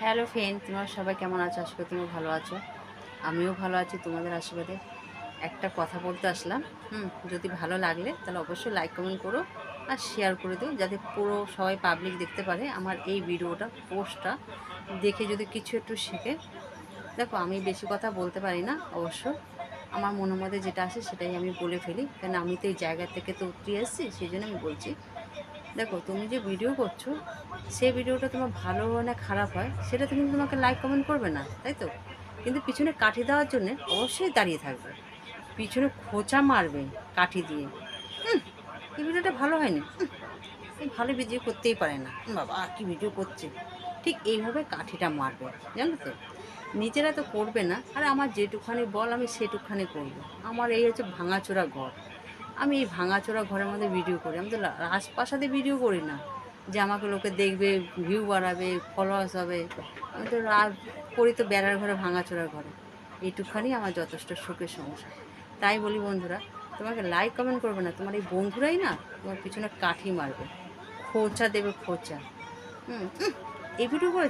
Hello friend, তোমরা সবাই কেমন আছো? আশা করি তুমি ভালো আছো। আমিও ভালো আছি তোমাদের আশীর্বাদে। একটা কথা বলতে আসলাম। যদি ভালো লাগলে তাহলে অবশ্যই লাইক কমেন্ট করো আর শেয়ার করে দিও, যাতে পুরো সবাই পাবলিক দেখতে পারে আমার এই ভিডিওটা, পোস্টটা দেখে যদি কিছু একটু শেখে। দেখো, আমি বেশি কথা বলতে পারি না অবশ্য, আমার মনের মধ্যে যেটা আসে সেটাই আমি বলে ফেলি, কেন আমি তো এই জায়গা থেকে তো উতরে এসেছি, সেই জন্য আমি বলছি। দেখো, তুমি যে ভিডিও করছো, সেই ভিডিওটা তোমার ভালো হয় না খারাপ হয়, সেটা তো কিন্তু তোমাকে লাইক কমেন্ট করবে না, তাই তো? কিন্তু পিছনে কাঠি দেওয়ার জন্যে অবশ্যই দাঁড়িয়ে থাকবে, পিছনে খোঁচা মারবে কাঠি দিয়ে। এই ভিডিওটা ভালো হয়নি, এই ভালো ভিডিও করতেই পারে না, বাবা কি ভিডিও করছে, ঠিক এইভাবে কাঠিটা মারবে, জানো তো? নিজেরা তো করবে না, আর আমার যেটুকখানি বল আমি সেটুকখানি করবো। আমার এই হচ্ছে ভাঙাচোরা ঘর, আমি এই ভাঙাচোরা ঘরের মধ্যে ভিডিও করি। আমি তো রাজপ্রাসাদে ভিডিও করি না যে আমাকে লোকে দেখবে, ভিউ বাড়াবে, ফলোয়ার্স হবে। আমি তো করি তো বেড়ার ঘরে, ভাঙাচোরা ঘরে। এইটুকখানি আমার যথেষ্ট সুখের সংসার। তাই বলি বন্ধুরা, তোমাকে লাইক কমেন্ট করবে না, তোমার এই বন্ধুরাই না তোমার পিছনে কাঠি মারবে, খোঁচা দেবে, খোঁচা। এই ভিডিও করে